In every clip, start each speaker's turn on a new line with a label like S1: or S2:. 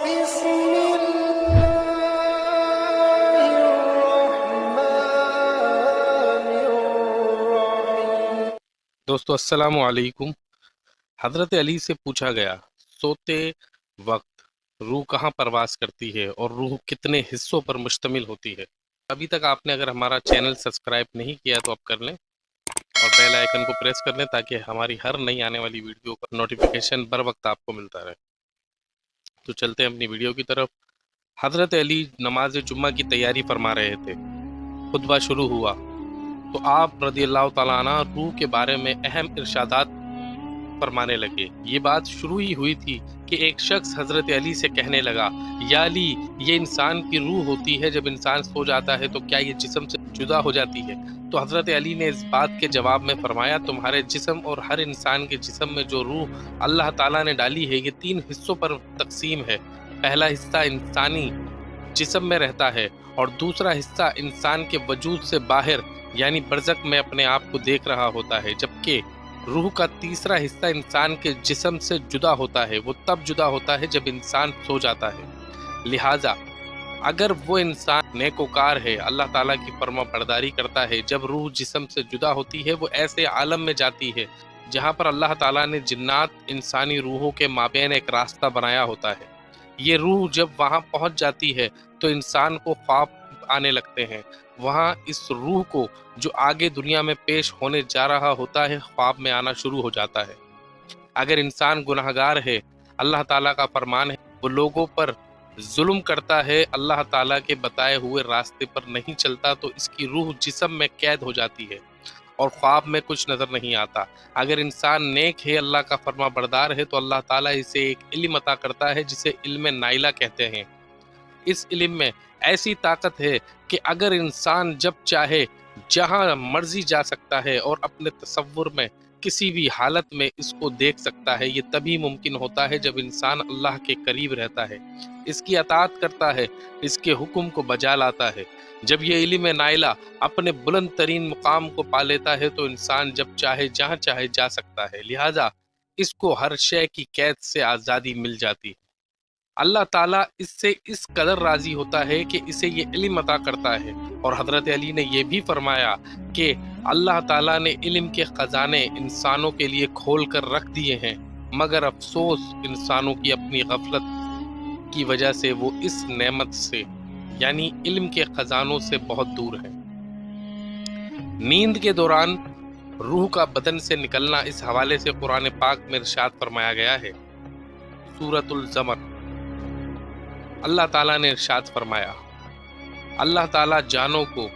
S1: بسم الله الرحمن الرحيم۔
S2: دوستو السلام علیکم۔ حضرت علی سے پوچھا گیا، سوتے وقت روح کہاں پرواز کرتی ہے اور روح کتنے حصوں پر مشتمل ہوتی ہے؟ ابھی تک آپ نے اگر ہمارا چینل سبسکرائب نہیں کیا تو آپ کر لیں اور بیل آئیکن کو پریس کر لیں تاکہ ہماری ہر نئی آنے والی ویڈیو کا نوٹیفیکیشن بر وقت آپ کو ملتا رہے۔ تو چلتے ہیں اپنی ویڈیو کی طرف۔ حضرت علی نماز جمعہ کی تیاری فرما رہے تھے، خطبہ شروع ہوا تو آپ رضی اللہ تعالیٰ عنہ روح کے بارے میں اہم ارشادات فرمانے لگے۔ یہ بات شروع ہی ہوئی تھی کہ ایک شخص حضرت علی سے کہنے لگا، یا علی، یہ انسان کی روح ہوتی ہے، جب انسان سو جاتا ہے تو کیا یہ جسم سے جدا ہو جاتی ہے؟ تو حضرت علی نے اس بات کے جواب میں فرمایا، تمہارے جسم اور ہر انسان کے جسم میں جو روح اللہ تعالیٰ نے ڈالی ہے یہ 3 حصوں پر تقسیم ہے۔ پہلا حصہ انسانی جسم میں رہتا ہے اور دوسرا حصہ انسان کے وجود سے باہر یعنی برزخ میں اپنے آپ کو دیکھ رہا ہوتا ہے، جبکہ روح کا تیسرا حصہ انسان کے جسم سے جدا ہوتا ہے۔ وہ تب جدا ہوتا ہے جب انسان سو جاتا ہے۔ لہٰذا اگر وہ انسان نیکوکار ہے، اللہ تعالیٰ کی فرما برداری کرتا ہے، جب روح جسم سے جدا ہوتی ہے وہ ایسے عالم میں جاتی ہے جہاں پر اللہ تعالیٰ نے جنات انسانی روحوں کے مابین ایک راستہ بنایا ہوتا ہے۔ یہ روح جب وہاں پہنچ جاتی ہے تو انسان کو خواب آنے لگتے ہیں۔ وہاں اس روح کو جو آگے دنیا میں پیش ہونے جا رہا ہوتا ہے خواب میں آنا شروع ہو جاتا ہے۔ اگر انسان گناہگار ہے، اللہ تعالیٰ کا فرمان ہے وہ لوگوں پر ظلم کرتا ہے، اللہ تعالیٰ کے بتائے ہوئے راستے پر نہیں چلتا تو اس کی روح جسم میں قید ہو جاتی ہے اور خواب میں کچھ نظر نہیں آتا۔ اگر انسان نیک ہے، اللہ کا فرما بردار ہے، تو اللہ تعالیٰ اسے ایک علم عطا کرتا ہے جسے علم نائلہ کہتے ہیں۔ اس علم میں ایسی طاقت ہے کہ اگر انسان جب چاہے جہاں مرضی جا سکتا ہے اور اپنے تصور میں کسی بھی حالت میں اس کو دیکھ سکتا ہے۔ یہ تبھی ممکن ہوتا ہے جب انسان اللہ کے قریب رہتا ہے، اس کی اطاعت کرتا ہے، اس کے حکم کو بجا لاتا ہے۔ جب یہ علم نائلہ اپنے بلند ترین مقام کو پا لیتا ہے تو انسان جب چاہے جہاں چاہے جا سکتا ہے، لہٰذا اس کو ہر شے کی قید سے آزادی مل جاتی ہے۔ اللہ تعالیٰ اس سے اس قدر راضی ہوتا ہے کہ اسے یہ علم عطا کرتا ہے۔ اور حضرت علی نے یہ بھی فرمایا کہ اللہ تعالیٰ نے علم کے خزانے انسانوں کے لیے کھول کر رکھ دیے ہیں، مگر افسوس انسانوں کی اپنی غفلت کی وجہ سے وہ اس نعمت سے یعنی علم کے خزانوں سے بہت دور ہے۔ نیند کے دوران روح کا بدن سے نکلنا اس حوالے سے قرآن پاک میں ارشاد فرمایا گیا ہے۔ سورۃ الزمر اللہ تعالیٰ نے ارشاد فرمایا، اللہ تعالیٰ جانوں کو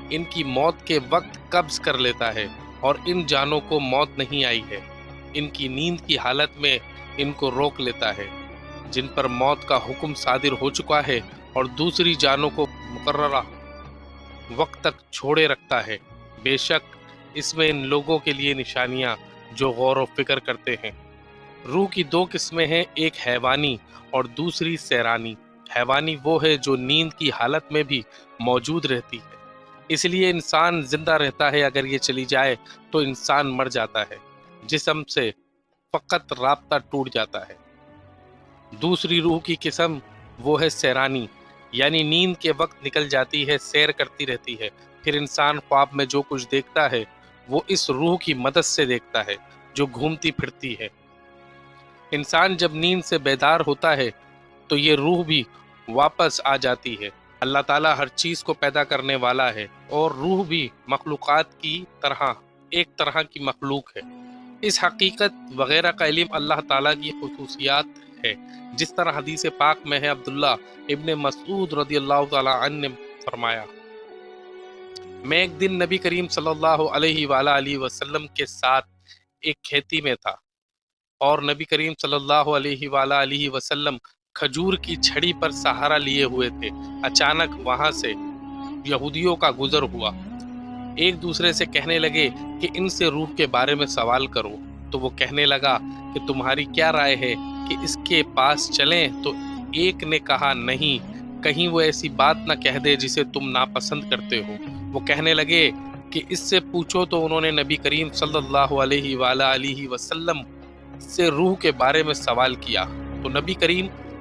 S2: ان کی موت کے وقت قبض کر لیتا ہے اور ان جانوں کو موت نہیں آئی ہے، ان کی نیند کی حالت میں ان کو روک لیتا ہے جن پر موت کا حکم صادر ہو چکا ہے اور دوسری جانوں کو مقررہ وقت تک چھوڑے رکھتا ہے۔ بے شک اس میں ان لوگوں کے لیے نشانیاں جو غور و فکر کرتے ہیں۔ روح کی 2 قسمیں ہیں، ایک حیوانی اور دوسری سیرانی۔ حیوانی وہ ہے جو نیند کی حالت میں بھی موجود رہتی ہے، اس لیے انسان زندہ رہتا ہے، اگر یہ چلی جائے تو انسان مر جاتا ہے، جسم سے فقط رابطہ ٹوٹ جاتا ہے۔ دوسری روح کی قسم وہ ہے سیرانی، یعنی نیند کے وقت نکل جاتی ہے، سیر کرتی رہتی ہے، پھر انسان خواب میں جو کچھ دیکھتا ہے وہ اس روح کی مدد سے دیکھتا ہے جو گھومتی پھرتی ہے۔ انسان جب نیند سے بیدار ہوتا ہے تو یہ روح بھی واپس آ جاتی ہے۔ اللہ تعالیٰ ہر چیز کو پیدا کرنے والا ہے اور روح بھی مخلوقات کی طرح ایک طرح کی مخلوق ہے۔ اس حقیقت وغیرہ کا علم اللہ تعالیٰ کی خصوصیات ہے، جس طرح حدیث پاک میں ہے، عبداللہ ابن مسعود رضی اللہ تعالیٰ عنہ نے فرمایا، میں ایک دن نبی کریم صلی اللہ علیہ وآلہ وسلم کے ساتھ ایک کھیتی میں تھا اور نبی کریم صلی اللہ علیہ وآلہ وسلم کھجور کی چھڑی پر سہارا لیے ہوئے تھے۔ اچانک وہاں سے یہودیوں کا گزر ہوا، ایک دوسرے سے کہنے لگے کہ ان سے روح کے بارے میں سوال کرو۔ تو وہ کہنے لگا کہ تمہاری کیا رائے ہے کہ اس کے پاس چلیں؟ تو ایک نے کہا، نہیں، کہیں وہ ایسی بات نہ کہہ دے جسے تم ناپسند کرتے ہو۔ وہ کہنے لگے کہ اس سے پوچھو، تو انہوں نے نبی کریم صلی اللہ علیہ وآلہ وسلم سے روح کے بارے میں سوال کیا، تو نبی کریم